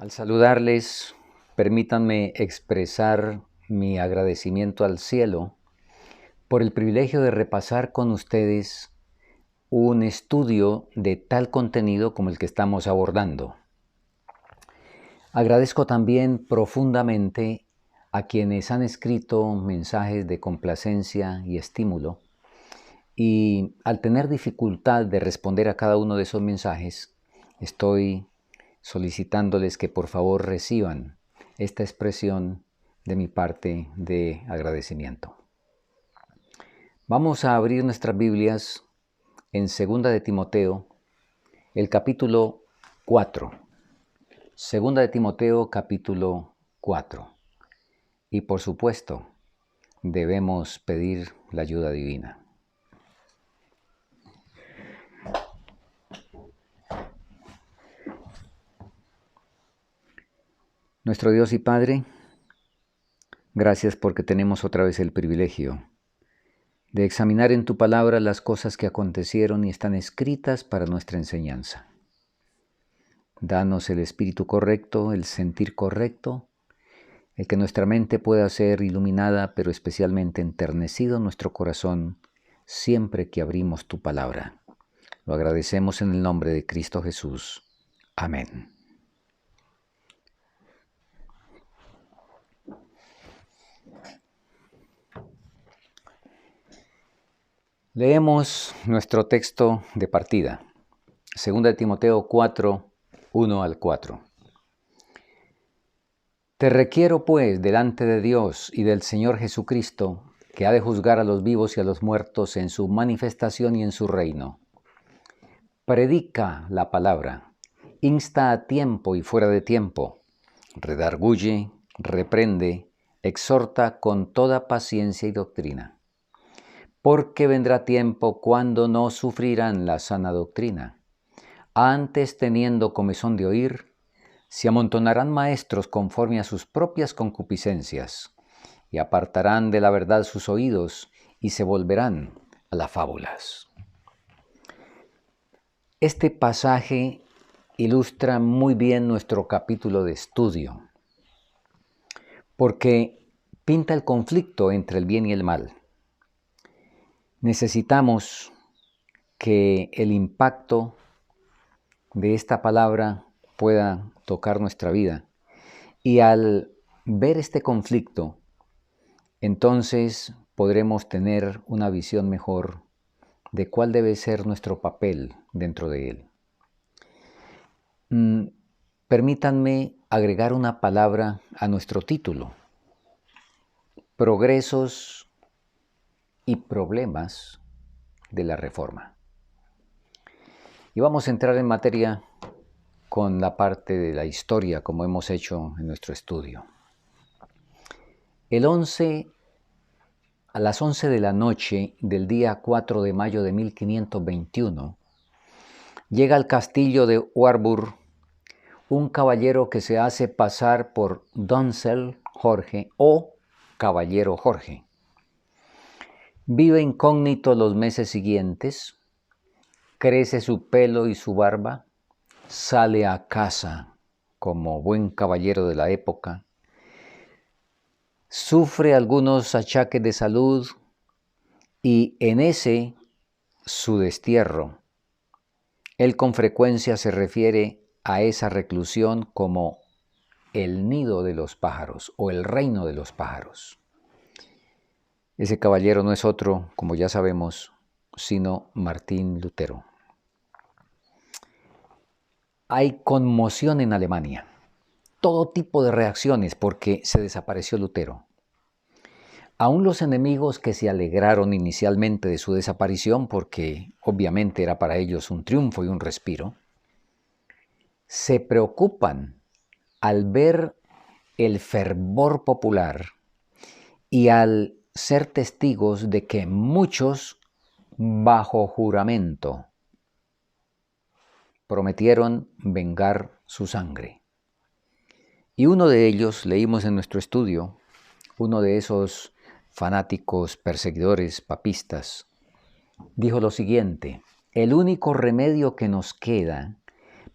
Al saludarles, permítanme expresar mi agradecimiento al cielo por el privilegio de repasar con ustedes un estudio de tal contenido como el que estamos abordando. Agradezco también profundamente a quienes han escrito mensajes de complacencia y estímulo, y al tener dificultad de responder a cada uno de esos mensajes, estoy solicitándoles que por favor reciban esta expresión de mi parte de agradecimiento. Vamos a abrir nuestras Biblias en 2 de Timoteo, el capítulo 4. 2 de Timoteo, capítulo 4. Y por supuesto, debemos pedir la ayuda divina. Nuestro Dios y Padre, gracias porque tenemos otra vez el privilegio de examinar en tu palabra las cosas que acontecieron y están escritas para nuestra enseñanza. Danos el espíritu correcto, el sentir correcto, el que nuestra mente pueda ser iluminada, pero especialmente enternecido nuestro corazón siempre que abrimos tu palabra. Lo agradecemos en el nombre de Cristo Jesús. Amén. Leemos nuestro texto de partida, 2 de Timoteo 4, 1 al 4. Te requiero, pues, delante de Dios y del Señor Jesucristo, que ha de juzgar a los vivos y a los muertos en su manifestación y en su reino. Predica la palabra, insta a tiempo y fuera de tiempo, redarguye, reprende, exhorta con toda paciencia y doctrina. Porque vendrá tiempo cuando no sufrirán la sana doctrina. Antes, teniendo comezón de oír, se amontonarán maestros conforme a sus propias concupiscencias, y apartarán de la verdad sus oídos, y se volverán a las fábulas. Este pasaje ilustra muy bien nuestro capítulo de estudio, porque pinta el conflicto entre el bien y el mal. Necesitamos que el impacto de esta palabra pueda tocar nuestra vida. Y al ver este conflicto, entonces podremos tener una visión mejor de cuál debe ser nuestro papel dentro de él. Permítanme agregar una palabra a nuestro título: Progresos y problemas de la Reforma. Y vamos a entrar en materia con la parte de la historia, como hemos hecho en nuestro estudio. A las 11 de la noche del día 4 de mayo de 1521, llega al castillo de Warburg un caballero que se hace pasar por Doncel Jorge o Caballero Jorge. Vive incógnito los meses siguientes, crece su pelo y su barba, sale a caza como buen caballero de la época, sufre algunos achaques de salud y en ese su destierro, él con frecuencia se refiere a esa reclusión como el nido de los pájaros o el reino de los pájaros. Ese caballero no es otro, como ya sabemos, sino Martín Lutero. Hay conmoción en Alemania, todo tipo de reacciones porque se desapareció Lutero. Aún los enemigos que se alegraron inicialmente de su desaparición, porque obviamente era para ellos un triunfo y un respiro, se preocupan al ver el fervor popular y al ser testigos de que muchos, bajo juramento, prometieron vengar su sangre. Y uno de ellos, leímos en nuestro estudio, uno de esos fanáticos perseguidores papistas, dijo lo siguiente: el único remedio que nos queda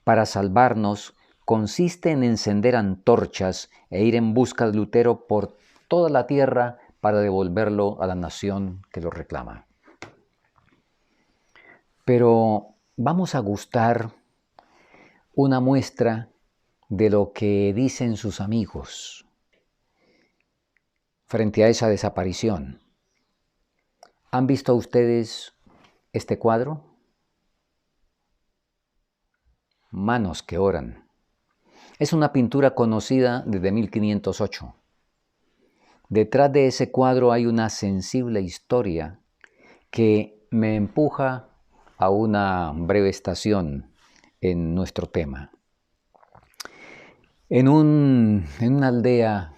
para salvarnos consiste en encender antorchas e ir en busca de Lutero por toda la tierra para devolverlo a la nación que lo reclama. Pero vamos a gustar una muestra de lo que dicen sus amigos frente a esa desaparición. ¿Han visto ustedes este cuadro? Manos que oran. Es una pintura conocida desde 1508. Detrás de ese cuadro hay una sensible historia que me empuja a una breve estación en nuestro tema. En una aldea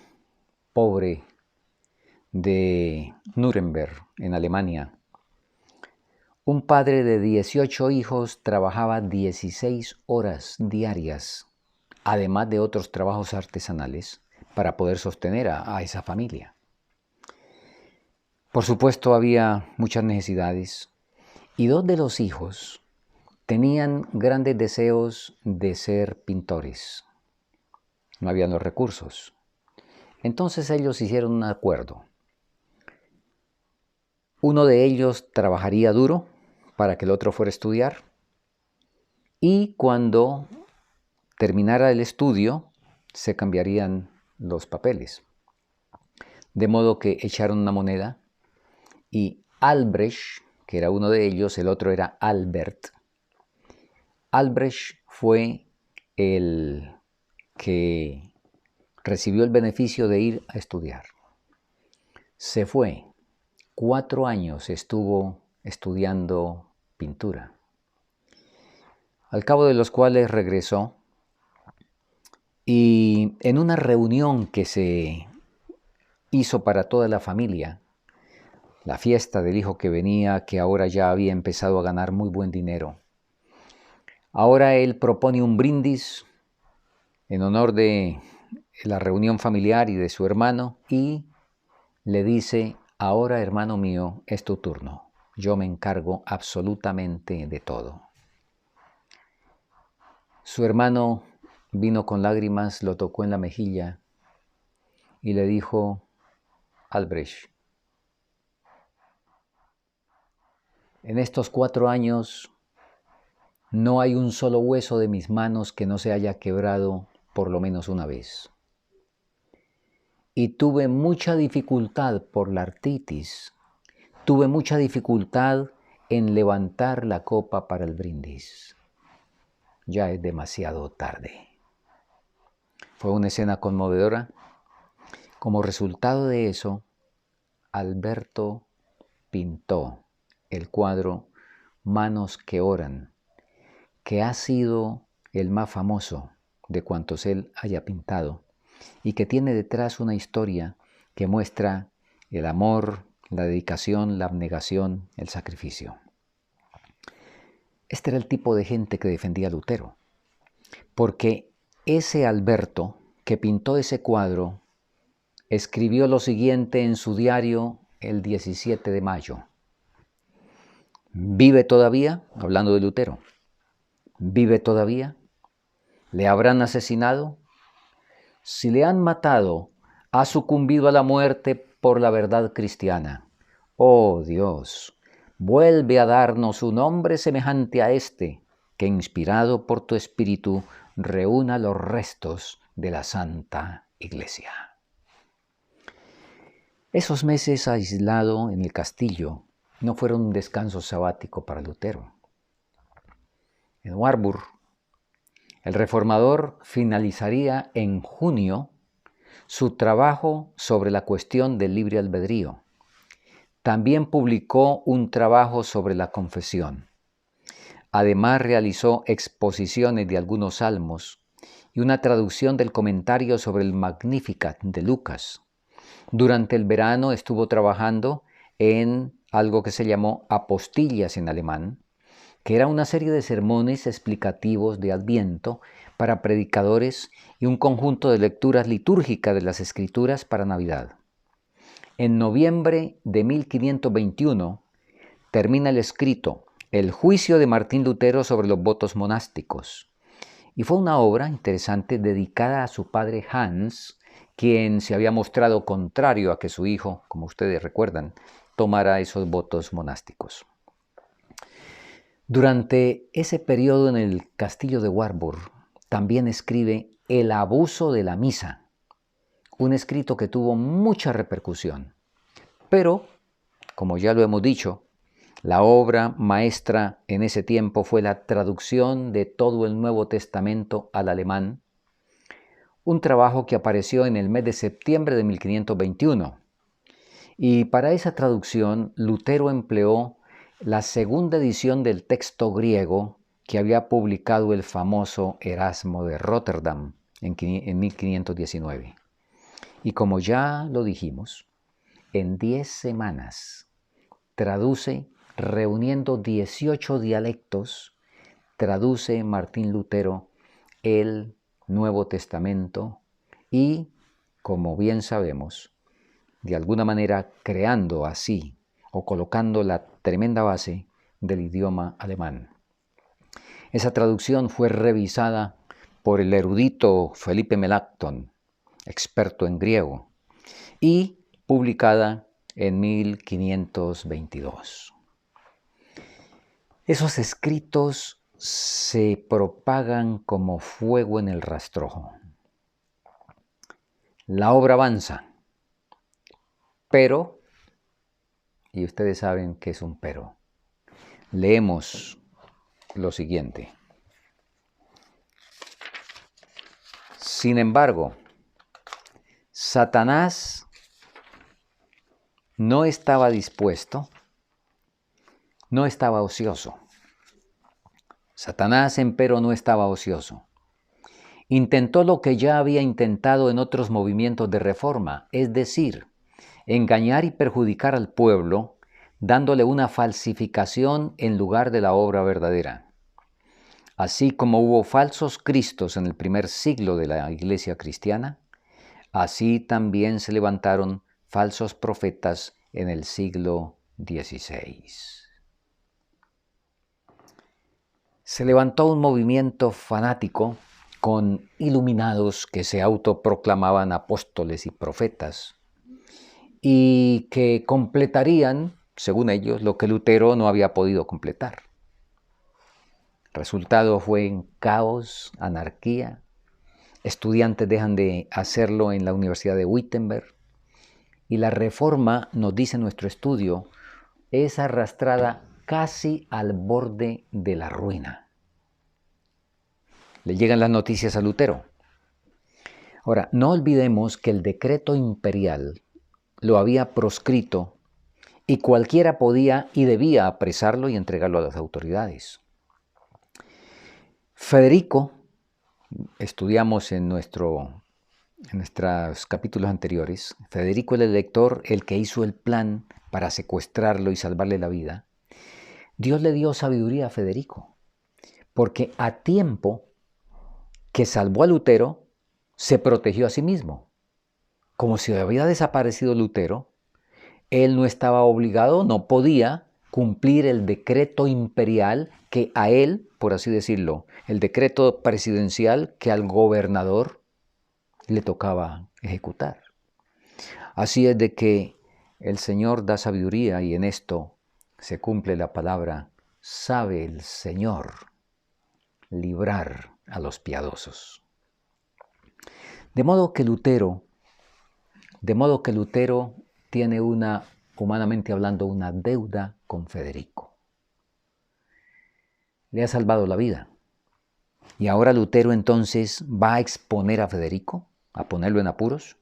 pobre de Nuremberg, en Alemania, un padre de 18 hijos trabajaba 16 horas diarias, además de otros trabajos artesanales, para poder sostener a esa familia. Por supuesto, había muchas necesidades y dos de los hijos tenían grandes deseos de ser pintores. No habían los recursos. Entonces ellos hicieron un acuerdo. Uno de ellos trabajaría duro para que el otro fuera a estudiar y cuando terminara el estudio se cambiarían los papeles. De modo que echaron una moneda y Albrecht, que era uno de ellos, el otro era Albert. Albrecht fue el que recibió el beneficio de ir a estudiar. Se fue. 4 años estuvo estudiando pintura, al cabo de los cuales regresó y en una reunión que se hizo para toda la familia, la fiesta del hijo que venía, que ahora ya había empezado a ganar muy buen dinero, ahora él propone un brindis en honor de la reunión familiar y de su hermano y le dice: ahora, hermano mío, es tu turno. Yo me encargo absolutamente de todo. Su hermano vino con lágrimas, lo tocó en la mejilla y le dijo: Albrecht, en estos 4 años no hay un solo hueso de mis manos que no se haya quebrado por lo menos una vez. Y tuve mucha dificultad por la artritis. Tuve mucha dificultad en levantar la copa para el brindis. Ya es demasiado tarde. Fue una escena conmovedora. Como resultado de eso, Alberto pintó el cuadro Manos que oran, que ha sido el más famoso de cuantos él haya pintado y que tiene detrás una historia que muestra el amor, la dedicación, la abnegación, el sacrificio. Este era el tipo de gente que defendía a Lutero, porque ese Alberto que pintó ese cuadro escribió lo siguiente en su diario el 17 de mayo. ¿Vive todavía? Hablando de Lutero. ¿Vive todavía? ¿Le habrán asesinado? Si le han matado, ha sucumbido a la muerte por la verdad cristiana. Oh Dios, vuelve a darnos un hombre semejante a este, que inspirado por tu espíritu reúna los restos de la Santa Iglesia. Esos meses aislado en el castillo no fueron un descanso sabático para Lutero. En Warburg, el reformador finalizaría en junio su trabajo sobre la cuestión del libre albedrío. También publicó un trabajo sobre la confesión. Además realizó exposiciones de algunos salmos y una traducción del comentario sobre el Magnificat de Lucas. Durante el verano estuvo trabajando en algo que se llamó apostillas en alemán, que era una serie de sermones explicativos de Adviento para predicadores y un conjunto de lecturas litúrgicas de las Escrituras para Navidad. En noviembre de 1521 termina el escrito El juicio de Martín Lutero sobre los votos monásticos Y fue una obra interesante dedicada a su padre Hans, quien se había mostrado contrario a que su hijo, como ustedes recuerdan, tomara esos votos monásticos. Durante ese periodo en el castillo de Warburg, también escribe El abuso de la misa, un escrito que tuvo mucha repercusión. Pero, como ya lo hemos dicho, la obra maestra en ese tiempo fue la traducción de todo el Nuevo Testamento al alemán, un trabajo que apareció en el mes de septiembre de 1521. Y para esa traducción, Lutero empleó la segunda edición del texto griego que había publicado el famoso Erasmo de Rotterdam en 1519. Y como ya lo dijimos, en 10 semanas traduce, reuniendo 18 dialectos, traduce Martín Lutero el Nuevo Testamento y, como bien sabemos, de alguna manera creando así o colocando la tremenda base del idioma alemán. Esa traducción fue revisada por el erudito Felipe Melanchthon, experto en griego, y publicada en 1522. Esos escritos se propagan como fuego en el rastrojo. La obra avanza, pero, y ustedes saben que es un pero, leemos lo siguiente. Sin embargo, Satanás no estaba dispuesto, no estaba ocioso. Satanás, empero, no estaba ocioso. Intentó lo que ya había intentado en otros movimientos de reforma, es decir, engañar y perjudicar al pueblo, dándole una falsificación en lugar de la obra verdadera. Así como hubo falsos cristos en el primer siglo de la Iglesia cristiana, así también se levantaron falsos profetas en el siglo XVI. Se levantó un movimiento fanático con iluminados que se autoproclamaban apóstoles y profetas y que completarían, según ellos, lo que Lutero no había podido completar. El resultado fue en caos, anarquía. Estudiantes dejan de hacerlo en la Universidad de Wittenberg y la reforma, nos dice nuestro estudio, es arrastrada casi al borde de la ruina. Le llegan las noticias a Lutero. Ahora, no olvidemos que el decreto imperial lo había proscrito y cualquiera podía y debía apresarlo y entregarlo a las autoridades. Federico, estudiamos en nuestros capítulos anteriores, Federico el Elector, el que hizo el plan para secuestrarlo y salvarle la vida, Dios le dio sabiduría a Federico, porque a tiempo que salvó a Lutero, se protegió a sí mismo. Como si había desaparecido Lutero, él no estaba obligado, no podía cumplir el decreto imperial que a él, por así decirlo, el decreto presidencial que al gobernador le tocaba ejecutar. Así es de que el Señor da sabiduría y en esto se cumple la palabra, sabe el Señor librar a los piadosos. De modo que Lutero tiene humanamente hablando, una deuda con Federico. Le ha salvado la vida. Y ahora Lutero entonces va a exponer a Federico, a ponerlo en apuros.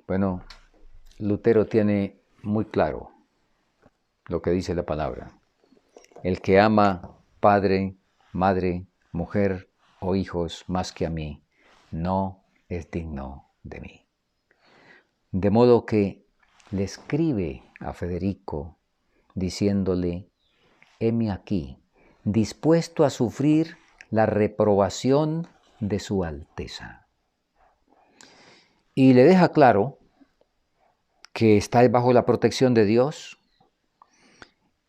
Bueno, Lutero tiene muy claro lo que dice la palabra. El que ama padre, madre, mujer o hijos más que a mí, no es digno de mí. De modo que le escribe a Federico diciéndole, heme aquí, dispuesto a sufrir la reprobación de su Alteza. Y le deja claro que está bajo la protección de Dios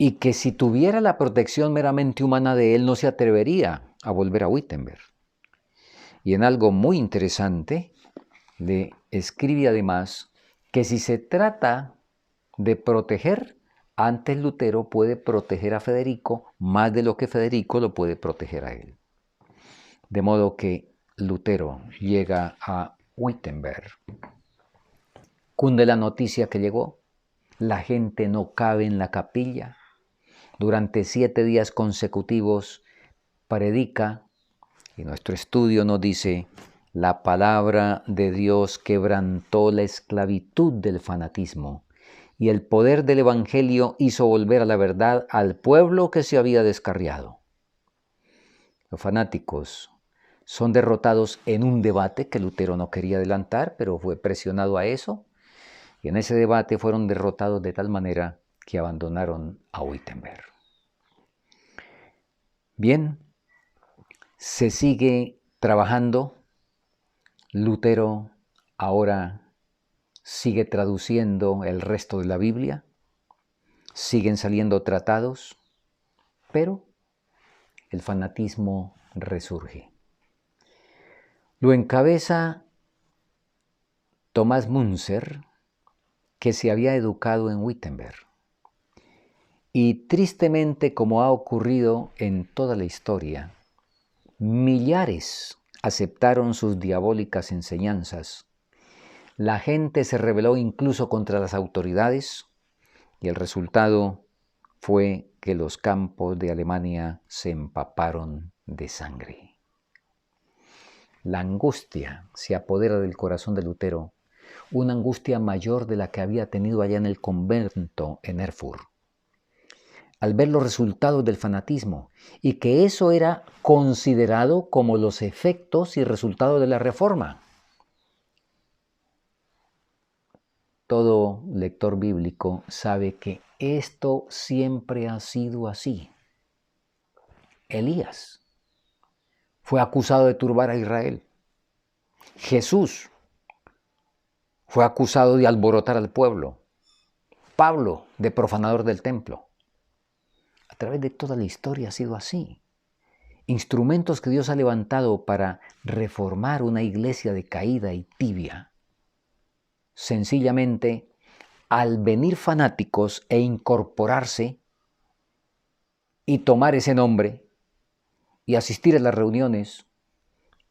y que si tuviera la protección meramente humana de él no se atrevería a volver a Wittenberg. Y en algo muy interesante, le escribe además que si se trata de proteger, antes Lutero puede proteger a Federico más de lo que Federico lo puede proteger a él. De modo que Lutero llega a Wittenberg. Cunde la noticia que llegó. La gente no cabe en la capilla. Durante 7 días consecutivos predica, y nuestro estudio nos dice, la palabra de Dios quebrantó la esclavitud del fanatismo, y el poder del Evangelio hizo volver a la verdad al pueblo que se había descarriado. Los fanáticos son derrotados en un debate que Lutero no quería adelantar, pero fue presionado a eso, y en ese debate fueron derrotados de tal manera que abandonaron a Wittenberg. Bien, se sigue trabajando. Lutero ahora sigue traduciendo el resto de la Biblia, siguen saliendo tratados, pero el fanatismo resurge. Lo encabeza Thomas Müntzer, que se había educado en Wittenberg. Y tristemente, como ha ocurrido en toda la historia, millares aceptaron sus diabólicas enseñanzas. La gente se rebeló incluso contra las autoridades y el resultado fue que los campos de Alemania se empaparon de sangre. La angustia se apodera del corazón de Lutero, una angustia mayor de la que había tenido allá en el convento en Erfurt, al ver los resultados del fanatismo y que eso era considerado como los efectos y resultados de la Reforma. Todo lector bíblico sabe que esto siempre ha sido así. Elías fue acusado de turbar a Israel. Jesús fue acusado de alborotar al pueblo. Pablo de profanador del templo. A través de toda la historia ha sido así. Instrumentos que Dios ha levantado para reformar una iglesia decaída y tibia. Sencillamente, al venir fanáticos e incorporarse y tomar ese nombre y asistir a las reuniones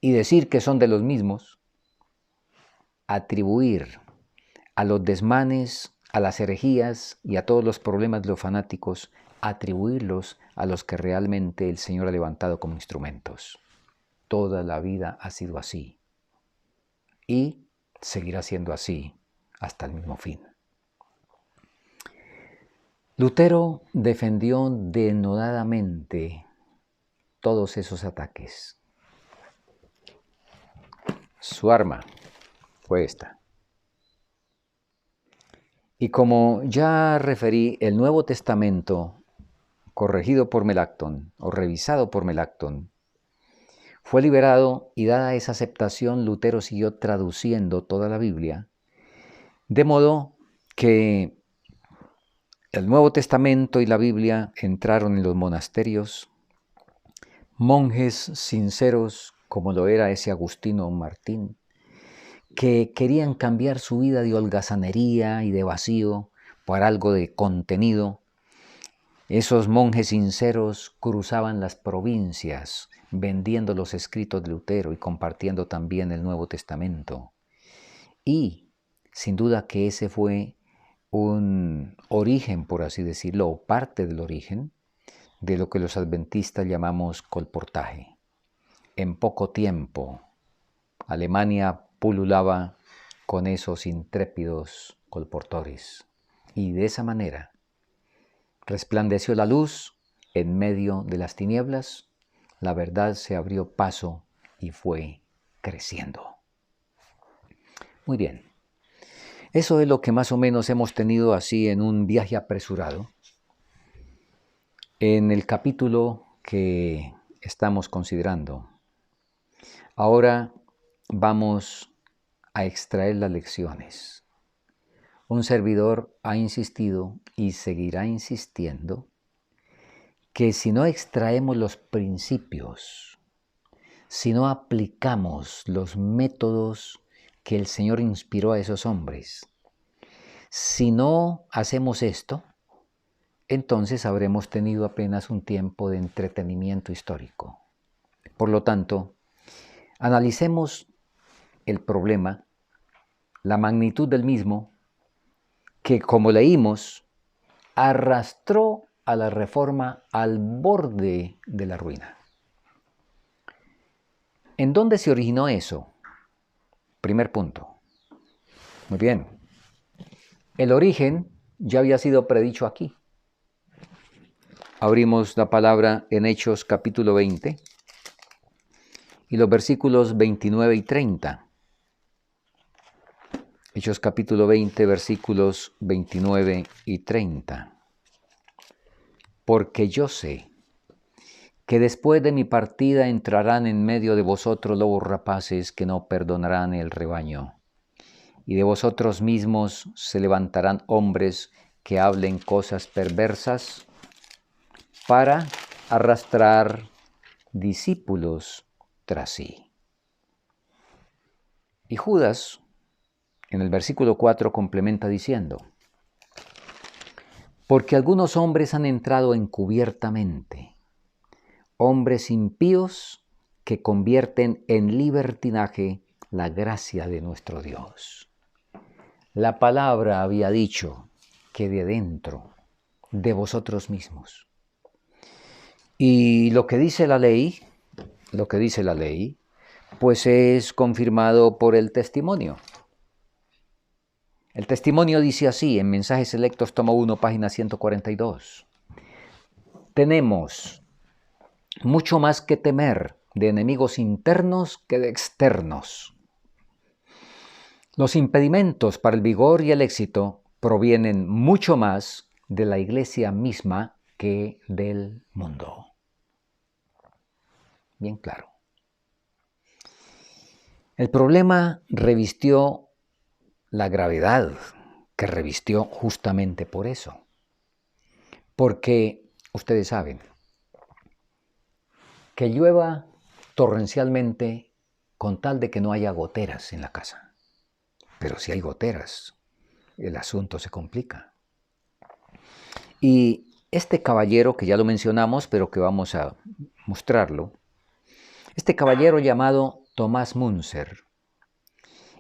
y decir que son de los mismos, atribuir a los desmanes, a las herejías y a todos los problemas de los fanáticos, atribuirlos a los que realmente el Señor ha levantado como instrumentos. Toda la vida ha sido así y seguirá siendo así hasta el mismo fin. Lutero defendió denodadamente todos esos ataques. Su arma fue esta. Y como ya referí, el Nuevo Testamento, corregido por Melanchthon o revisado por Melanchthon, fue liberado y dada esa aceptación, Lutero siguió traduciendo toda la Biblia, de modo que el Nuevo Testamento y la Biblia entraron en los monasterios. Monjes sinceros, como lo era ese Agustino Martín, que querían cambiar su vida de holgazanería y de vacío por algo de contenido. Esos monjes sinceros cruzaban las provincias vendiendo los escritos de Lutero y compartiendo también el Nuevo Testamento. Y sin duda que ese fue un origen, por así decirlo, o parte del origen de lo que los adventistas llamamos colportaje. En poco tiempo, Alemania pululaba con esos intrépidos colportores. Y de esa manera resplandeció la luz en medio de las tinieblas, la verdad se abrió paso y fue creciendo. Muy bien, eso es lo que más o menos hemos tenido así en un viaje apresurado. En el capítulo que estamos considerando, ahora vamos a extraer las lecciones. Un servidor ha insistido y seguirá insistiendo que si no extraemos los principios si no aplicamos los métodos que el Señor inspiró a esos hombres. Si no hacemos esto, entonces habremos tenido apenas un tiempo de entretenimiento histórico. Por lo tanto, analicemos el problema, la magnitud del mismo, que como leímos, arrastró a la Reforma al borde de la ruina. ¿En dónde se originó eso? Primer punto. Muy bien. El origen ya había sido predicho aquí. Abrimos la palabra en Hechos capítulo 20 y los versículos 29 y 30. Hechos capítulo 20, versículos 29 y 30. Porque yo sé que después de mi partida entrarán en medio de vosotros lobos rapaces que no perdonarán el rebaño. Y de vosotros mismos se levantarán hombres que hablen cosas perversas para arrastrar discípulos tras sí. Y Judas, en el versículo 4, complementa diciendo: porque algunos hombres han entrado encubiertamente, hombres impíos que convierten en libertinaje la gracia de nuestro Dios. La palabra había dicho que de dentro, de vosotros mismos. Y lo que dice la ley, pues es confirmado por el testimonio. El testimonio dice así, en Mensajes Selectos, tomo 1, página 142. Tenemos mucho más que temer de enemigos internos que de externos. Los impedimentos para el vigor y el éxito provienen mucho más de la iglesia misma que del mundo. Bien claro. El problema revistió la gravedad que revistió justamente por eso. Porque ustedes saben que llueva torrencialmente con tal de que no haya goteras en la casa. Pero si hay goteras, el asunto se complica. Y este caballero, que ya lo mencionamos, pero que vamos a mostrarlo, este caballero llamado Tomás Munzer,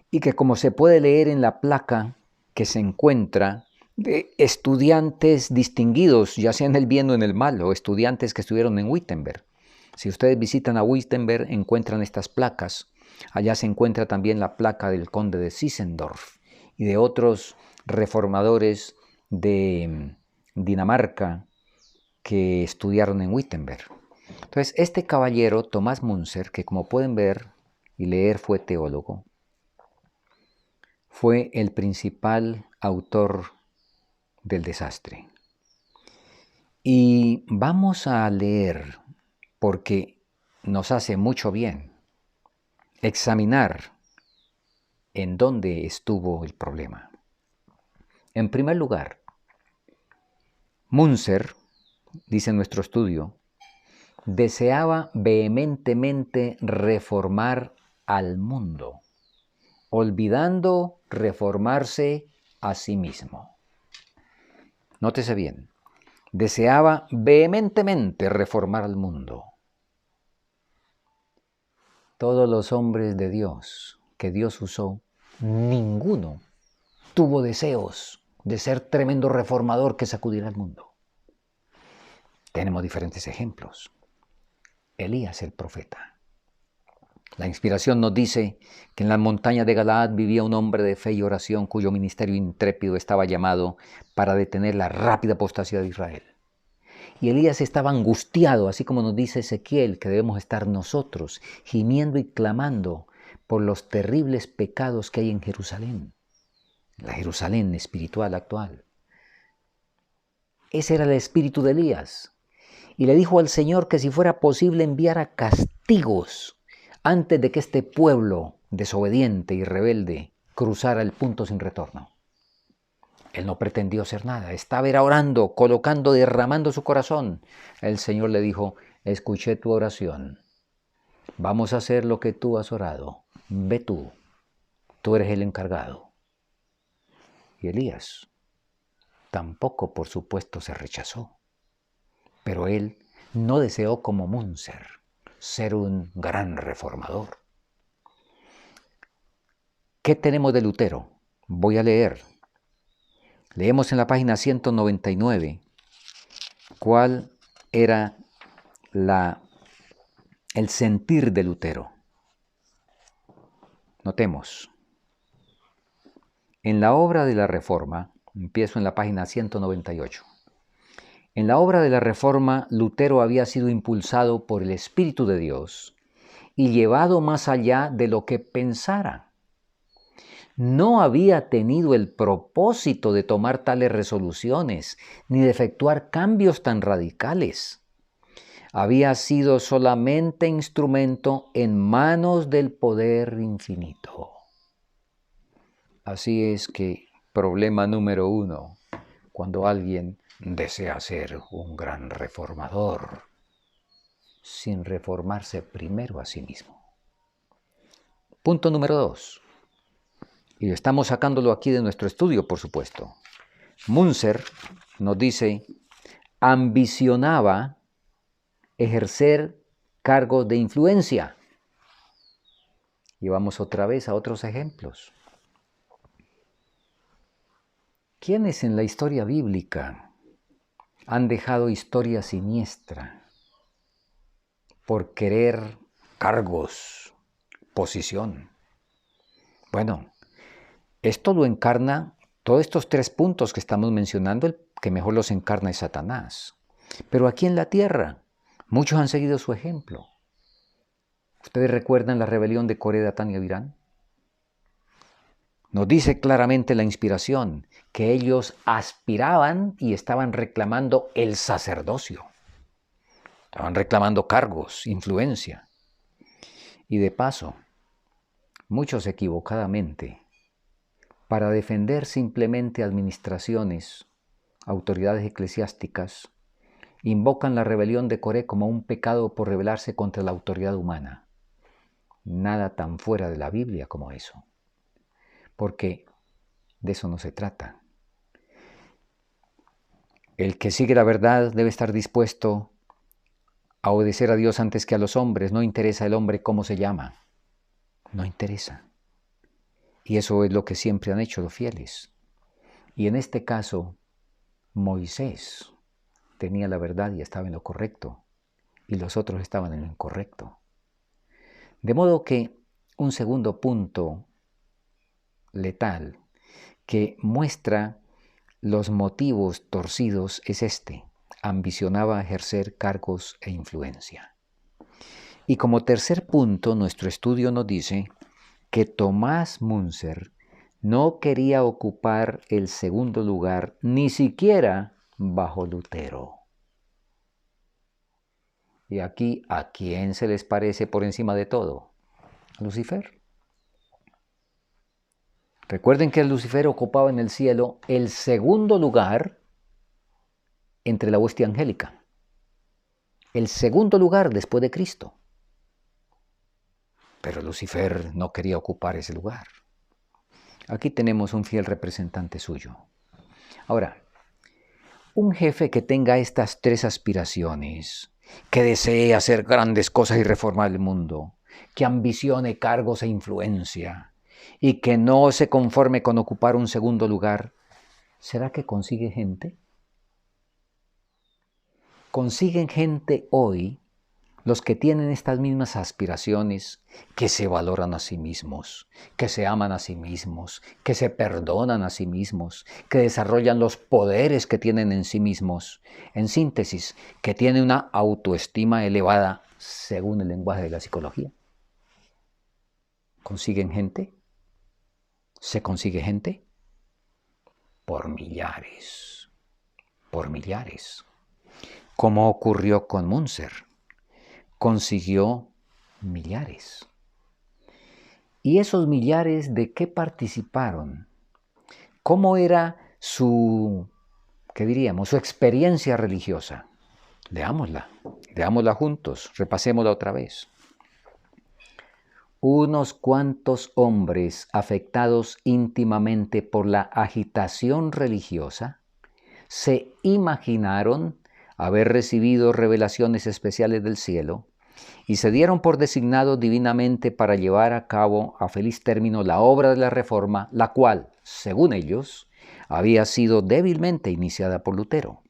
y que como se puede leer en la placa que se encuentra de estudiantes distinguidos, ya sea en el bien o en el mal, o estudiantes que estuvieron en Wittenberg. Si ustedes visitan a Wittenberg, encuentran estas placas. Allá se encuentra también la placa del conde de Zinzendorf y de otros reformadores de Dinamarca que estudiaron en Wittenberg. Entonces, este caballero, Tomás Munzer, que como pueden ver y leer fue teólogo, fue el principal autor del desastre. Y vamos a leer, porque nos hace mucho bien, examinar en dónde estuvo el problema. En primer lugar, Munzer, dice nuestro estudio, deseaba vehementemente reformar al mundo, olvidando reformarse a sí mismo. Nótese bien, deseaba vehementemente reformar al mundo. Todos los hombres de Dios que Dios usó, ninguno tuvo deseos de ser tremendo reformador que sacudiera al mundo. Tenemos diferentes ejemplos. Elías el profeta. La inspiración nos dice que en las montañas de Galaad vivía un hombre de fe y oración cuyo ministerio intrépido estaba llamado para detener la rápida apostasía de Israel. Y Elías estaba angustiado, así como nos dice Ezequiel, que debemos estar nosotros gimiendo y clamando por los terribles pecados que hay en Jerusalén, la Jerusalén espiritual actual. Ese era el espíritu de Elías. Y le dijo al Señor que si fuera posible enviara castigos antes de que este pueblo desobediente y rebelde cruzara el punto sin retorno. Él no pretendió hacer nada, estaba orando, derramando su corazón. El Señor le dijo: escuché tu oración, vamos a hacer lo que tú has orado, ve tú eres el encargado. Y Elías tampoco, por supuesto, se rechazó, pero él no deseó como Munzer ser un gran reformador. ¿Qué tenemos de Lutero? Voy a leer. Leemos en la página 199 cuál era el sentir de Lutero. Notemos. En la obra de la Reforma, empiezo en la página 198. En la obra de la Reforma, Lutero había sido impulsado por el Espíritu de Dios y llevado más allá de lo que pensara. No había tenido el propósito de tomar tales resoluciones, ni de efectuar cambios tan radicales. Había sido solamente instrumento en manos del poder infinito. Así es que, problema número 1, cuando alguien desea ser un gran reformador, sin reformarse primero a sí mismo. Punto número 2. Y estamos sacándolo aquí de nuestro estudio, por supuesto. Munzer nos dice, ambicionaba ejercer cargos de influencia. Y vamos otra vez a otros ejemplos. ¿Quiénes en la historia bíblica han dejado historia siniestra por querer cargos, posición? Bueno, esto lo encarna, todos estos 3 puntos que estamos mencionando, el que mejor los encarna es Satanás. Pero aquí en la tierra, muchos han seguido su ejemplo. ¿Ustedes recuerdan la rebelión de Coré, Datán y Abirán? Nos dice claramente la inspiración que ellos aspiraban y estaban reclamando el sacerdocio. Estaban reclamando cargos, influencia. Y de paso, muchos equivocadamente, para defender simplemente administraciones, autoridades eclesiásticas, invocan la rebelión de Coré como un pecado por rebelarse contra la autoridad humana. Nada tan fuera de la Biblia como eso. Porque de eso no se trata. El que sigue la verdad debe estar dispuesto a obedecer a Dios antes que a los hombres. No interesa el hombre cómo se llama. No interesa. Y eso es lo que siempre han hecho los fieles. Y en este caso, Moisés tenía la verdad y estaba en lo correcto. Y los otros estaban en lo incorrecto. De modo que un segundo punto letal que muestra los motivos torcidos es este: ambicionaba ejercer cargos e influencia. Y como tercer punto, nuestro estudio nos dice que Tomás Munzer no quería ocupar el segundo lugar ni siquiera bajo Lutero. Y aquí, ¿a quién se les parece por encima de todo? A Lucifer. Recuerden que Lucifer ocupaba en el cielo el segundo lugar entre la hueste angélica. El segundo lugar después de Cristo. Pero Lucifer no quería ocupar ese lugar. Aquí tenemos un fiel representante suyo. Ahora, un jefe que tenga estas 3 aspiraciones, que desee hacer grandes cosas y reformar el mundo, que ambicione cargos e influencia, y que no se conforme con ocupar un segundo lugar, ¿será que consigue gente? Consiguen gente hoy los que tienen estas mismas aspiraciones, que se valoran a sí mismos, que se aman a sí mismos, que se perdonan a sí mismos, que desarrollan los poderes que tienen en sí mismos. En síntesis, que tienen una autoestima elevada según el lenguaje de la psicología. ¿Consiguen gente? ¿Se consigue gente? Por millares. Por millares. Como ocurrió con Munzer. Consiguió millares. ¿Y esos millares de qué participaron? ¿Cómo era su experiencia religiosa? Leámosla juntos, repasémosla otra vez. unos cuantos hombres afectados íntimamente por la agitación religiosa se imaginaron haber recibido revelaciones especiales del cielo y se dieron por designados divinamente para llevar a cabo a feliz término la obra de la Reforma, la cual, según ellos, había sido débilmente iniciada por Lutero.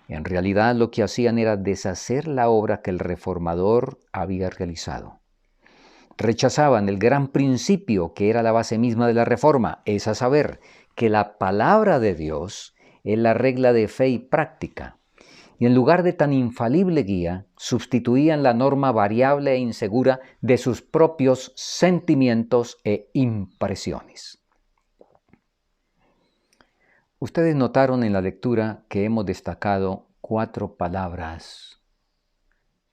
En realidad lo que hacían era deshacer la obra que el reformador había realizado. Rechazaban el gran principio que era la base misma de la Reforma, es a saber, que la palabra de Dios es la regla de fe y práctica, y en lugar de tan infalible guía, sustituían la norma variable e insegura de sus propios sentimientos e impresiones. Ustedes notaron en la lectura que hemos destacado 4 palabras,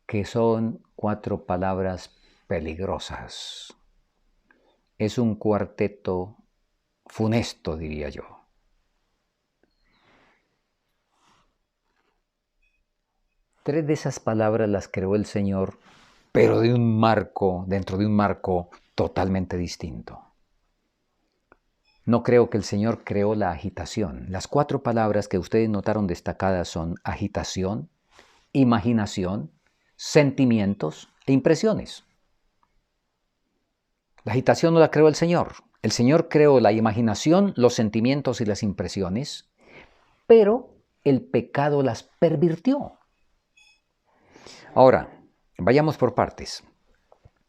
que son 4 palabras peligrosas. Es un cuarteto funesto, diría yo. Tres de esas palabras las creó el Señor, pero dentro de un marco totalmente distinto. No creo que el Señor creó la agitación. Las 4 palabras que ustedes notaron destacadas son agitación, imaginación, sentimientos e impresiones. La agitación no la creó el Señor. El Señor creó la imaginación, los sentimientos y las impresiones, pero el pecado las pervirtió. Ahora, vayamos por partes.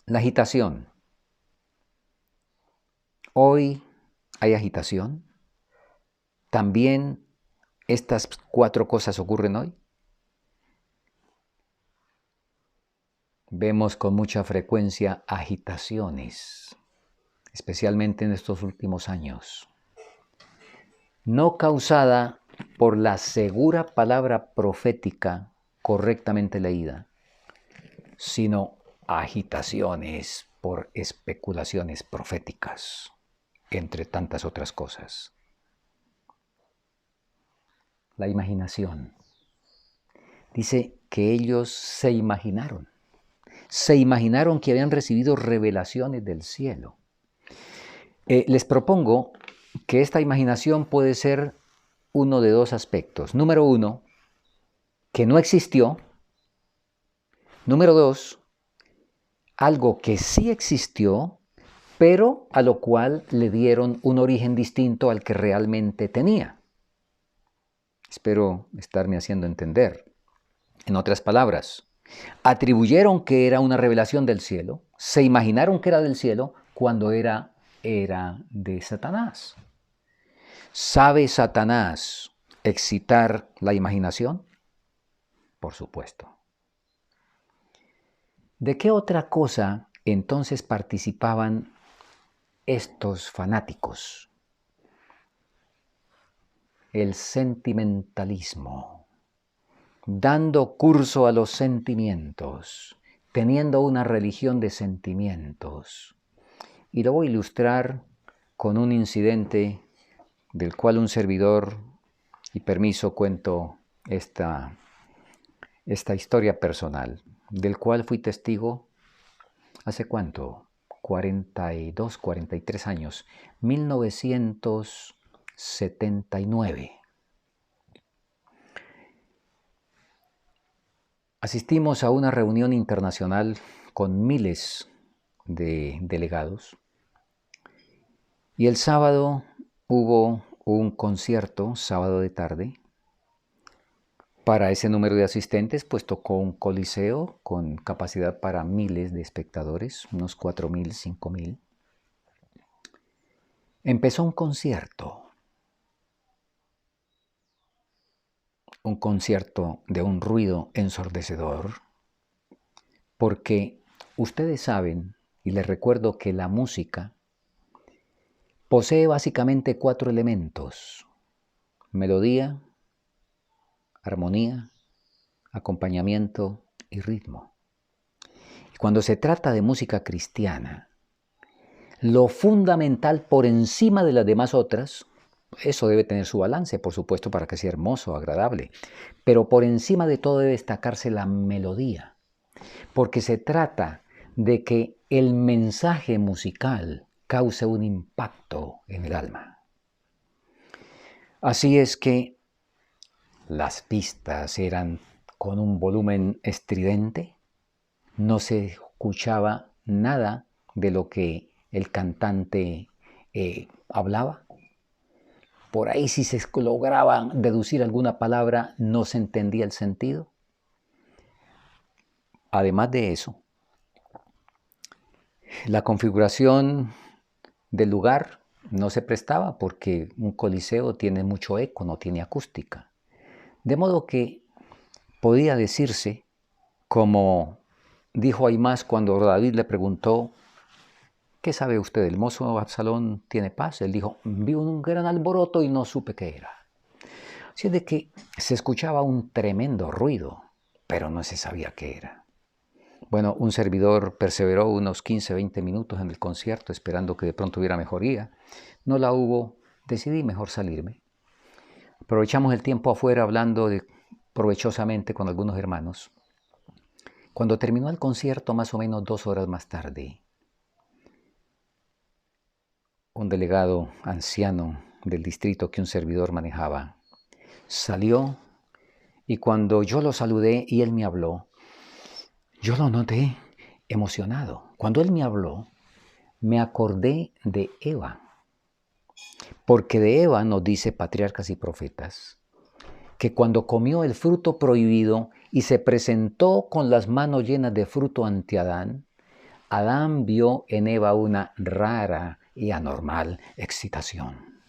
La agitación. Hoy hay agitación. ¿También estas 4 cosas ocurren hoy? Vemos con mucha frecuencia agitaciones, especialmente en estos últimos años, no causada por la segura palabra profética correctamente leída, sino agitaciones por especulaciones proféticas, entre tantas otras cosas. La imaginación. Dice que ellos se imaginaron que habían recibido revelaciones del cielo. Les propongo que esta imaginación puede ser uno de 2 aspectos. Número 1, que no existió. Número 2, algo que sí existió, pero a lo cual le dieron un origen distinto al que realmente tenía. Espero estarme haciendo entender. En otras palabras, atribuyeron que era una revelación del cielo, se imaginaron que era del cielo cuando era de Satanás. ¿Sabe Satanás excitar la imaginación? Por supuesto. ¿De qué otra cosa entonces participaban estos fanáticos? El sentimentalismo, dando curso a los sentimientos, teniendo una religión de sentimientos. Y lo voy a ilustrar con un incidente del cual un servidor, y permiso cuento esta historia personal, del cual fui testigo hace cuánto, 42, 43 años, 1979. Asistimos a una reunión internacional con miles de delegados y el sábado hubo un concierto, sábado de tarde. Para ese número de asistentes, pues tocó un coliseo con capacidad para miles de espectadores, unos 4,000, 5,000. Empezó un concierto de un ruido ensordecedor, porque ustedes saben, y les recuerdo que la música posee básicamente 4 elementos: melodía, armonía, acompañamiento y ritmo. Y cuando se trata de música cristiana, lo fundamental por encima de las demás otras, eso debe tener su balance, por supuesto, para que sea hermoso, agradable, pero por encima de todo debe destacarse la melodía, porque se trata de que el mensaje musical cause un impacto en el alma. Así es que las pistas eran con un volumen estridente, no se escuchaba nada de lo que el cantante hablaba. Por ahí si se lograba deducir alguna palabra no se entendía el sentido. Además de eso, la configuración del lugar no se prestaba porque un coliseo tiene mucho eco, no tiene acústica. De modo que podía decirse, como dijo Aimás cuando David le preguntó: ¿qué sabe usted? ¿El mozo Absalón tiene paz? Él dijo: vi un gran alboroto y no supe qué era. Así es de que se escuchaba un tremendo ruido, pero no se sabía qué era. Bueno, un servidor perseveró unos 15, 20 minutos en el concierto esperando que de pronto hubiera mejoría. No la hubo, decidí mejor salirme. Aprovechamos el tiempo afuera hablando provechosamente con algunos hermanos. Cuando terminó el concierto, más o menos 2 horas más tarde, un delegado anciano del distrito que un servidor manejaba salió, y cuando yo lo saludé y él me habló, yo lo noté emocionado. Cuando él me habló, me acordé de Eva, porque de Eva nos dice Patriarcas y Profetas que cuando comió el fruto prohibido y se presentó con las manos llenas de fruto ante Adán, Adán vio en Eva una rara y anormal excitación.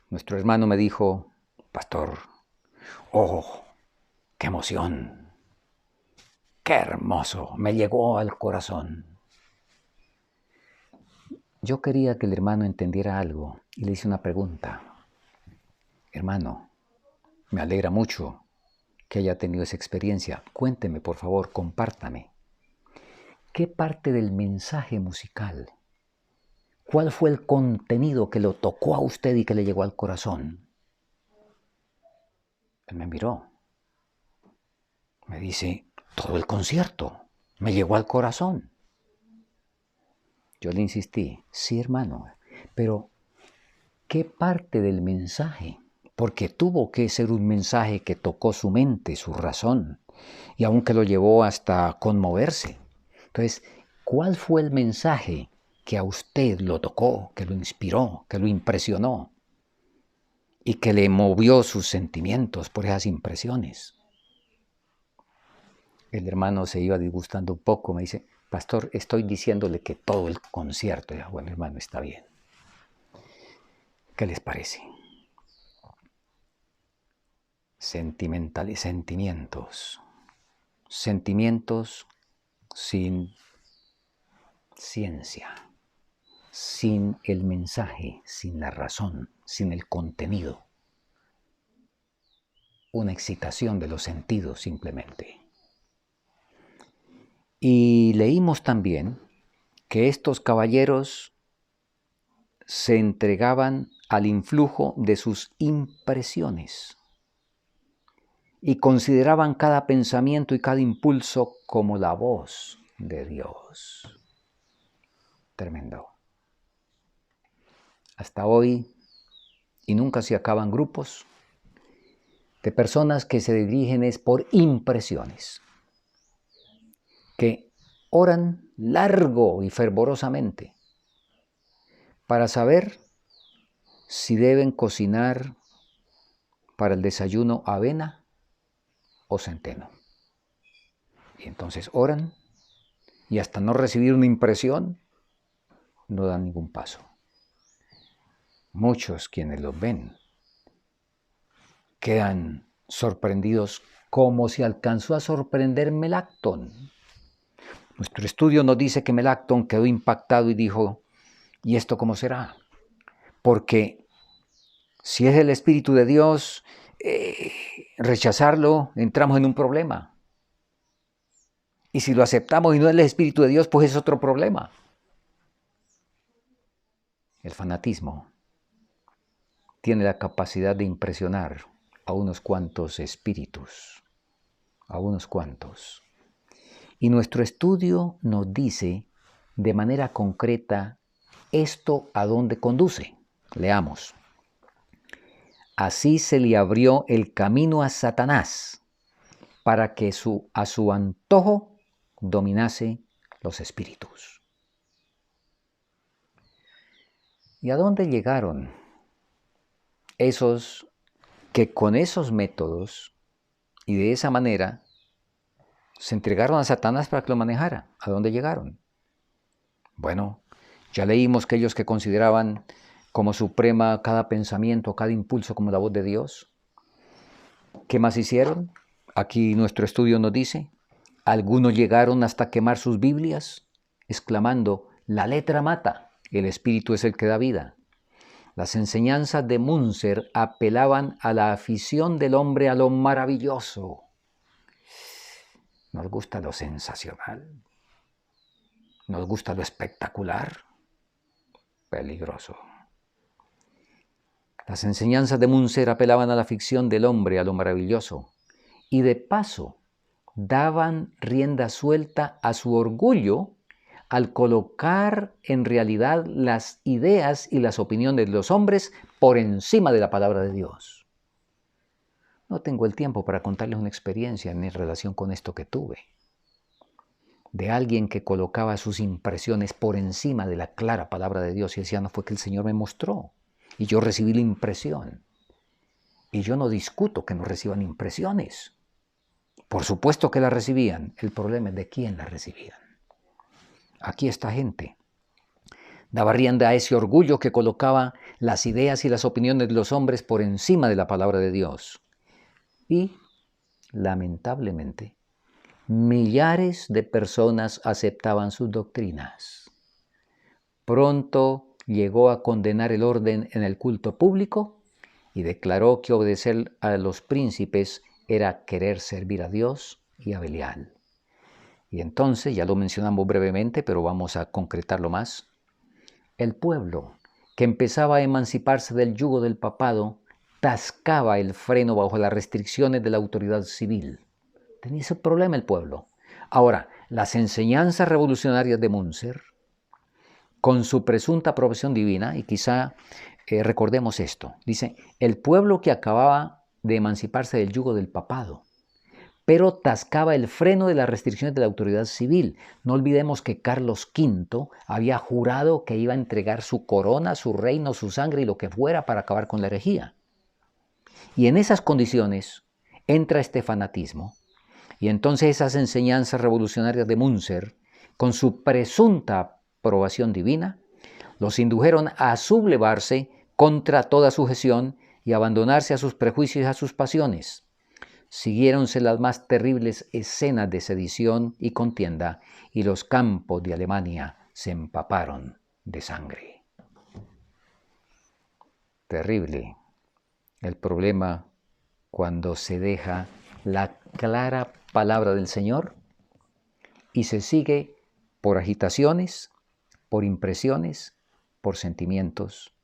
Nuestro hermano me dijo: pastor, oh, qué emoción, qué hermoso, me llegó al corazón. Yo quería que el hermano entendiera algo y le hice una pregunta. Hermano, me alegra mucho que haya tenido esa experiencia. Cuénteme, por favor, compártame. ¿Qué parte del mensaje musical? ¿Cuál fue el contenido que lo tocó a usted y que le llegó al corazón? Él me miró. Me dice: todo el concierto. Me llegó al corazón. Yo le insistí: sí, hermano, pero ¿qué parte del mensaje? Porque tuvo que ser un mensaje que tocó su mente, su razón, y aunque lo llevó hasta conmoverse. Entonces, ¿cuál fue el mensaje que a usted lo tocó, que lo inspiró, que lo impresionó y que le movió sus sentimientos por esas impresiones? El hermano se iba disgustando un poco, me dice: pastor, estoy diciéndole que todo el concierto. Ya, bueno, hermano, está bien. ¿Qué les parece? Sentimientos sin ciencia, sin el mensaje, sin la razón, sin el contenido. Una excitación de los sentidos simplemente. Y leímos también que estos caballeros se entregaban al influjo de sus impresiones y consideraban cada pensamiento y cada impulso como la voz de Dios. Tremendo. Hasta hoy, y nunca se acaban grupos de personas que se dirigen es por impresiones, que oran largo y fervorosamente para saber si deben cocinar para el desayuno avena o centeno. Y entonces oran y hasta no recibir una impresión, no dan ningún paso. Muchos quienes los ven quedan sorprendidos como si alcanzó a sorprender Melacton. Nuestro estudio nos dice que Melacton quedó impactado y dijo: ¿y esto cómo será? Porque si es el Espíritu de Dios, rechazarlo, entramos en un problema. Y si lo aceptamos y no es el Espíritu de Dios, pues es otro problema. El fanatismo tiene la capacidad de impresionar a unos cuantos espíritus, a unos cuantos. Y nuestro estudio nos dice de manera concreta esto a dónde conduce. Leamos. Así se le abrió el camino a Satanás para que a su antojo dominase los espíritus. ¿Y a dónde llegaron esos que con esos métodos y de esa manera se entregaron a Satanás para que lo manejara? ¿A dónde llegaron? Bueno, ya leímos que ellos que consideraban como suprema cada pensamiento, cada impulso como la voz de Dios. ¿Qué más hicieron? Aquí nuestro estudio nos dice, algunos llegaron hasta quemar sus Biblias, exclamando, la letra mata, el espíritu es el que da vida. Las enseñanzas de Munzer apelaban a la afición del hombre a lo maravilloso. Nos gusta lo sensacional, nos gusta lo espectacular, peligroso. Las enseñanzas de Munzer apelaban a la ficción del hombre, a lo maravilloso, y de paso daban rienda suelta a su orgullo al colocar en realidad las ideas y las opiniones de los hombres por encima de la palabra de Dios. No tengo el tiempo para contarles una experiencia en relación con esto que tuve, de alguien que colocaba sus impresiones por encima de la clara palabra de Dios y decía, no fue que el Señor me mostró y yo recibí la impresión. Y yo no discuto que no reciban impresiones. Por supuesto que las recibían. El problema es de quién las recibían. Aquí esta gente daba rienda a ese orgullo que colocaba las ideas y las opiniones de los hombres por encima de la palabra de Dios. Y, lamentablemente, millares de personas aceptaban sus doctrinas. Pronto llegó a condenar el orden en el culto público y declaró que obedecer a los príncipes era querer servir a Dios y a Belial. Y entonces, ya lo mencionamos brevemente, pero vamos a concretarlo más, el pueblo que empezaba a emanciparse del yugo del papado tascaba el freno bajo las restricciones de la autoridad civil. Tenía ese problema el pueblo. Ahora, las enseñanzas revolucionarias de Munzer, con su presunta aprobación divina, y quizá recordemos esto, dice, el pueblo que acababa de emanciparse del yugo del papado, pero tascaba el freno de las restricciones de la autoridad civil. No olvidemos que Carlos V había jurado que iba a entregar su corona, su reino, su sangre y lo que fuera para acabar con la herejía. Y en esas condiciones entra este fanatismo, y entonces esas enseñanzas revolucionarias de Munzer, con su presunta aprobación divina, los indujeron a sublevarse contra toda sujeción y abandonarse a sus prejuicios y a sus pasiones. Siguiéronse las más terribles escenas de sedición y contienda, y los campos de Alemania se empaparon de sangre. Terrible el problema cuando se deja la clara palabra del Señor y se sigue por agitaciones, por impresiones, por sentimientos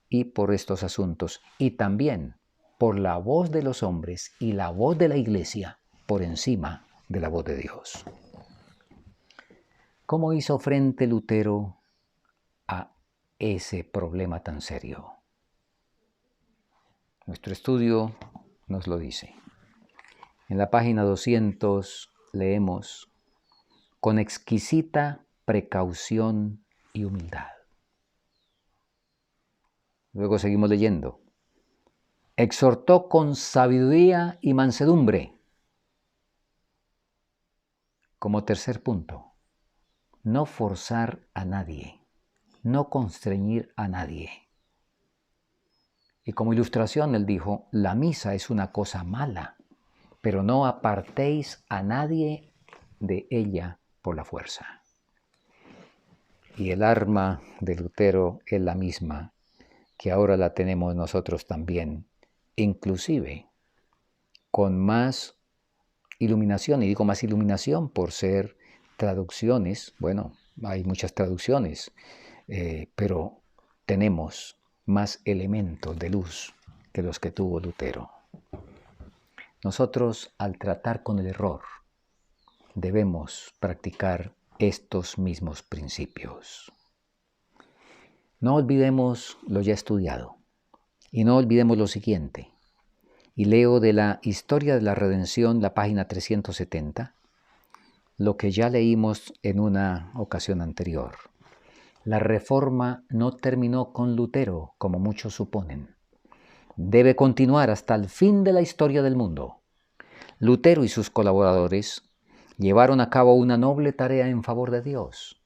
y por estos asuntos, y también por la voz de los hombres y la voz de la iglesia por encima de la voz de Dios. ¿Cómo hizo frente Lutero a ese problema tan serio? Nuestro estudio nos lo dice. En la página 200 leemos, con exquisita precaución y humildad. Luego seguimos leyendo. Exhortó con sabiduría y mansedumbre. Como tercer punto, no forzar a nadie, no constreñir a nadie. Y como ilustración él dijo, la misa es una cosa mala, pero no apartéis a nadie de ella por la fuerza. Y el arma de Lutero es la misma que ahora la tenemos nosotros también, inclusive con más iluminación, y digo más iluminación por ser traducciones, bueno, hay muchas traducciones, pero tenemos más elementos de luz que los que tuvo Lutero. Nosotros, al tratar con el error, debemos practicar estos mismos principios. No olvidemos lo ya estudiado y no olvidemos lo siguiente. Y leo de la Historia de la Redención, la página 370, lo que ya leímos en una ocasión anterior. La Reforma no terminó con Lutero, como muchos suponen. Debe continuar hasta el fin de la historia del mundo. Lutero y sus colaboradores llevaron a cabo una noble tarea en favor de Dios,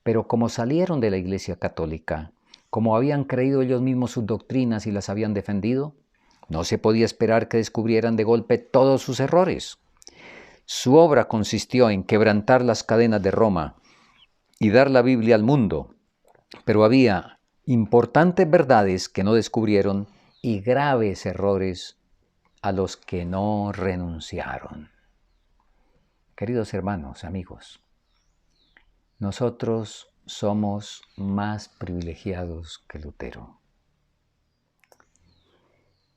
pero como salieron de la Iglesia Católica, como habían creído ellos mismos sus doctrinas y las habían defendido, no se podía esperar que descubrieran de golpe todos sus errores. Su obra consistió en quebrantar las cadenas de Roma y dar la Biblia al mundo, pero había importantes verdades que no descubrieron y graves errores a los que no renunciaron. Queridos hermanos, amigos, nosotros somos más privilegiados que Lutero.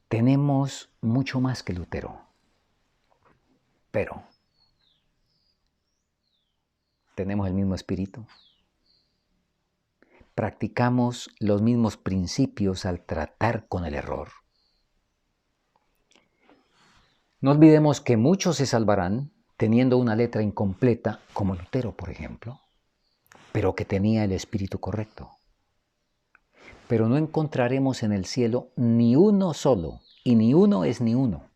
Tenemos mucho más que Lutero, pero tenemos el mismo espíritu. Practicamos los mismos principios al tratar con el error. No olvidemos que muchos se salvarán teniendo una letra incompleta, como Lutero, por ejemplo, pero que tenía el espíritu correcto. Pero no encontraremos en el cielo ni uno solo, y ni uno es ni uno,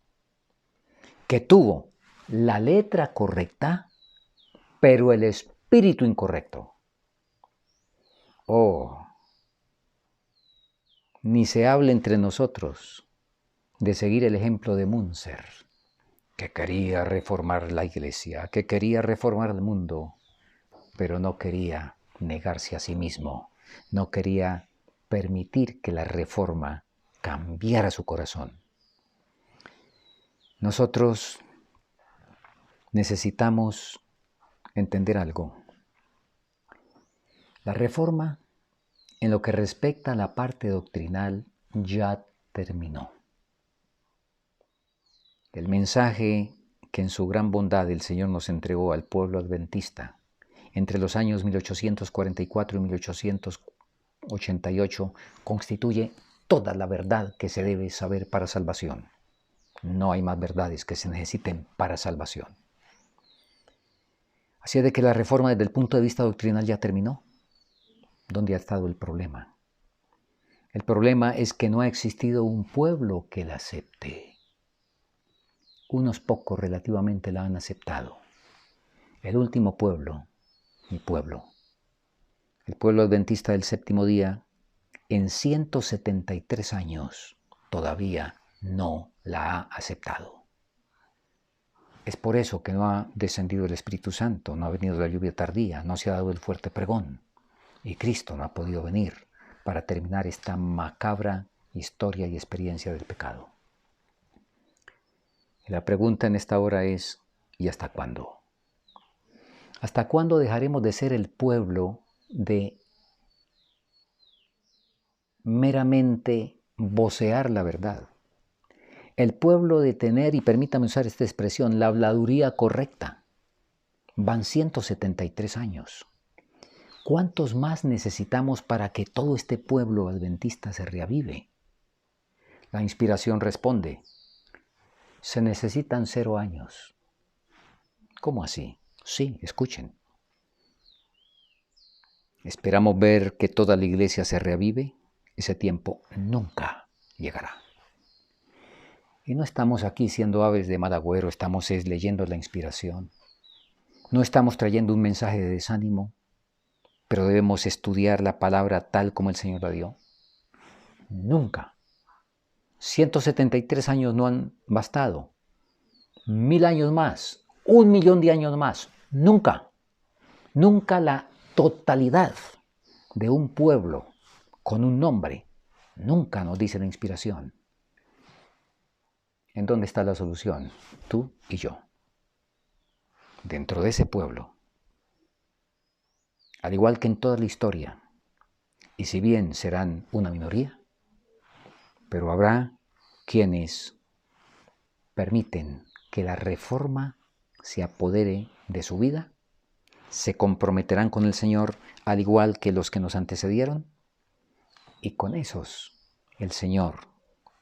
que tuvo la letra correcta, pero el espíritu incorrecto. Oh, ni se hable entre nosotros de seguir el ejemplo de Münzer, que quería reformar la iglesia, que quería reformar el mundo, pero no quería negarse a sí mismo, no quería permitir que la reforma cambiara su corazón. Nosotros necesitamos entender algo. La reforma, en lo que respecta a la parte doctrinal, ya terminó. El mensaje que en su gran bondad el Señor nos entregó al pueblo adventista entre los años 1844 y 1888 constituye toda la verdad que se debe saber para salvación. No hay más verdades que se necesiten para salvación. Así es de que la reforma desde el punto de vista doctrinal ya terminó. ¿Dónde ha estado el problema? El problema es que no ha existido un pueblo que la acepte. Unos pocos relativamente la han aceptado. El último pueblo, mi pueblo, el pueblo adventista del séptimo día, en 173 años todavía no la ha aceptado. Es por eso que no ha descendido el Espíritu Santo, no ha venido la lluvia tardía, no se ha dado el fuerte pregón. Y Cristo no ha podido venir para terminar esta macabra historia y experiencia del pecado. Y la pregunta en esta hora es, ¿y hasta cuándo? ¿Hasta cuándo dejaremos de ser el pueblo de meramente vocear la verdad? El pueblo de tener, y permítame usar esta expresión, la habladuría correcta. Van 173 años. ¿Cuántos más necesitamos para que todo este pueblo adventista se reavive? La inspiración responde, se necesitan 0 años. ¿Cómo así? Sí, escuchen. ¿Esperamos ver que toda la iglesia se reavive? Ese tiempo nunca llegará. Y no estamos aquí siendo aves de mal agüero, estamos leyendo la inspiración. No estamos trayendo un mensaje de desánimo, pero debemos estudiar la palabra tal como el Señor la dio. Nunca. 173 años no han bastado. 1000 años más. 1.000.000 de años más. Nunca. Nunca la totalidad de un pueblo con un nombre. Nunca nos dice la inspiración. ¿En dónde está la solución? Tú y yo. Dentro de ese pueblo. Al igual que en toda la historia, y si bien serán una minoría, pero habrá quienes permiten que la reforma se apodere de su vida? ¿Se comprometerán con el Señor al igual que los que nos antecedieron? Y con esos el Señor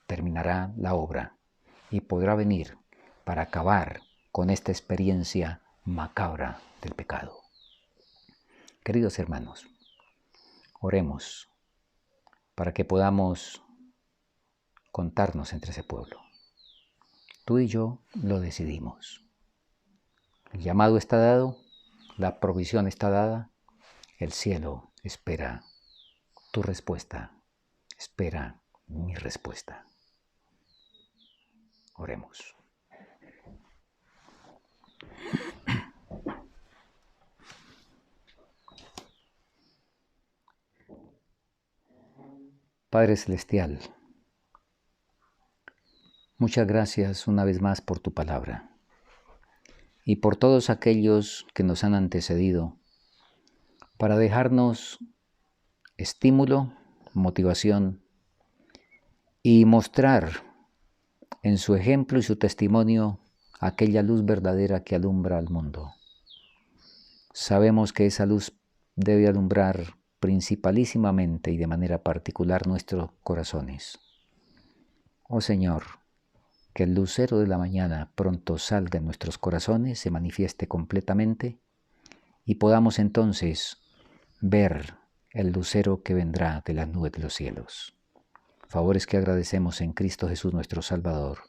terminará la obra y podrá venir para acabar con esta experiencia macabra del pecado. Queridos hermanos, oremos para que podamos contarnos entre ese pueblo. Tú y yo lo decidimos. El llamado está dado, la provisión está dada, el cielo espera tu respuesta, espera mi respuesta. Oremos. Padre Celestial, muchas gracias una vez más por tu palabra y por todos aquellos que nos han antecedido para dejarnos estímulo, motivación y mostrar en su ejemplo y su testimonio aquella luz verdadera que alumbra al mundo. Sabemos que esa luz debe alumbrar principalísimamente y de manera particular nuestros corazones. Oh Señor, que el lucero de la mañana pronto salga en nuestros corazones, se manifieste completamente y podamos entonces ver el lucero que vendrá de las nubes de los cielos. Favores que agradecemos en Cristo Jesús nuestro Salvador.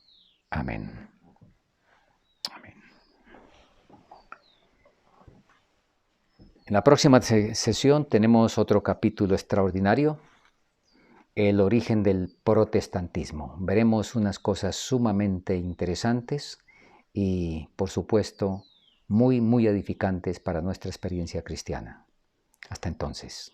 Amén. Amén. En la próxima sesión tenemos otro capítulo extraordinario, el origen del protestantismo. Veremos unas cosas sumamente interesantes y, por supuesto, muy edificantes para nuestra experiencia cristiana. Hasta entonces.